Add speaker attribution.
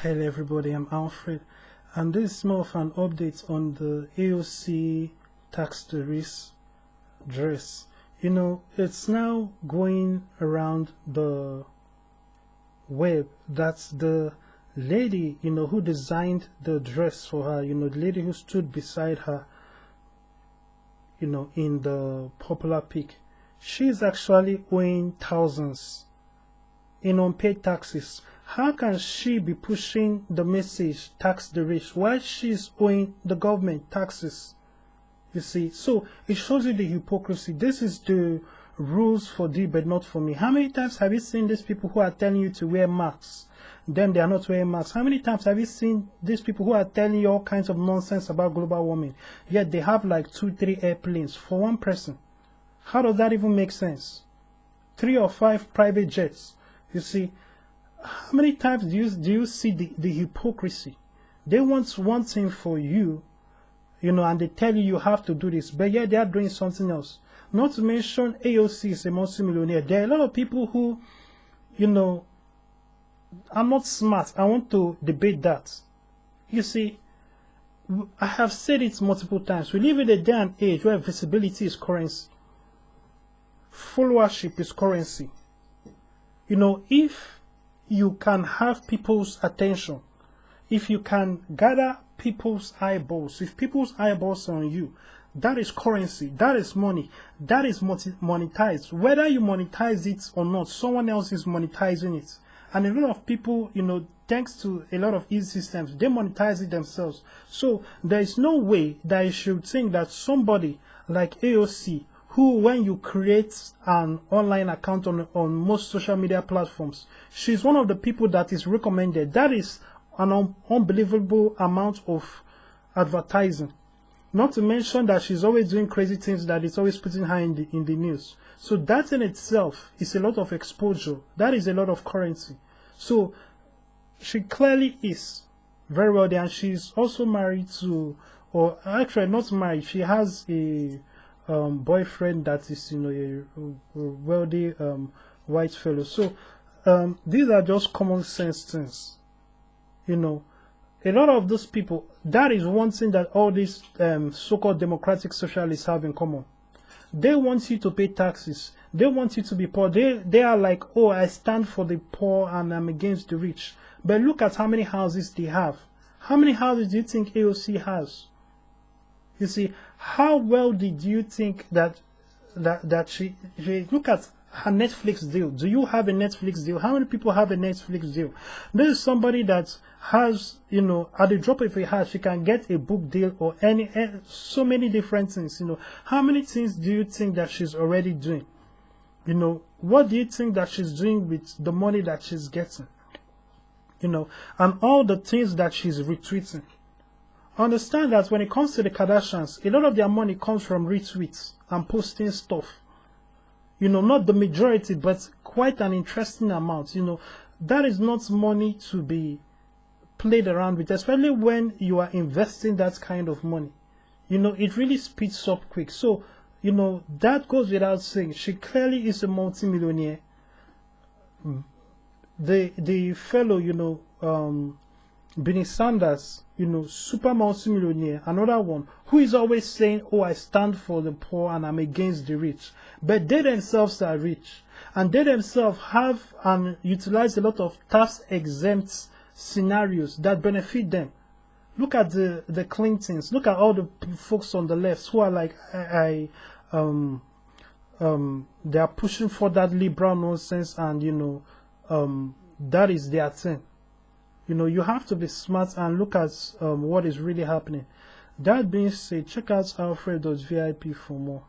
Speaker 1: Hello everybody, I'm Alfred, and this is more of an update on the AOC tax tourist dress. It's now going around the web that the lady, who designed the dress for her, the lady who stood beside her, in the popular pic, she's actually owing thousands in unpaid taxes. How can she be pushing the message tax the rich while she's owing the government taxes? You see, so it shows you the hypocrisy. This is the rules for thee but not for me. How many times have you seen these people who are telling you to wear masks, then they are not wearing masks? How many times have you seen these people who are telling you all kinds of nonsense about global warming, yet they have like 2-3 airplanes for one person? How does that even make sense? 3 or 5 private jets. You see, how many times do you see the hypocrisy? They want one thing for you, and they tell you you have to do this, but yet they are doing something else. Not to mention AOC is a multi-millionaire. There are a lot of people who, are not smart. I want to debate that. You see, I have said it multiple times. We live in a day and age where visibility is currency. Followership is currency. If you can have people's attention, if you can gather people's eyeballs, if people's eyeballs are on you, that is currency, that is money, that is monetized. Whether you monetize it or not, someone else is monetizing it. And a lot of people, thanks to a lot of easy systems, they monetize it themselves. So there is no way that you should think that somebody like AOC, who, when you create an online account on most social media platforms, she's one of the people that is recommended. That is an unbelievable amount of advertising. Not to mention that she's always doing crazy things that is always putting her in the news. So that in itself is a lot of exposure. That is a lot of currency. So she clearly is very wealthy, and she's also married to, or actually not married, she has a boyfriend that is a wealthy white fellow. So these are just common sense things. A lot of those people, that is one thing that all these so-called democratic socialists have in common. They want you to pay taxes. They want you to be poor. They are like, oh, I stand for the poor and I'm against the rich. But look at how many houses they have. How many houses do you think AOC has? You see, how well did you think that she look at her Netflix deal? Do you have a Netflix deal? How many people have a Netflix deal? This is somebody that has, at the drop of a hat, she can get a book deal or so many different things. How many things do you think that she's already doing? What do you think that she's doing with the money that she's getting? And all the things that she's retweeting. Understand that when it comes to the Kardashians, a lot of their money comes from retweets and posting stuff. Not the majority, but quite an interesting amount. That is not money to be played around with, especially when you are investing that kind of money. It really speeds up quick. So, that goes without saying. She clearly is a multi-millionaire. The fellow, Bernie Sanders, super multi-millionaire, another one who is always saying, oh, I stand for the poor and I'm against the rich. But they themselves are rich, and they themselves have and utilize a lot of tax-exempt scenarios that benefit them. Look at the Clintons. Look at all the folks on the left who are like, they are pushing for that liberal nonsense, and that is their thing. You have to be smart and look at what is really happening. That being said, check out alfred.vip for more.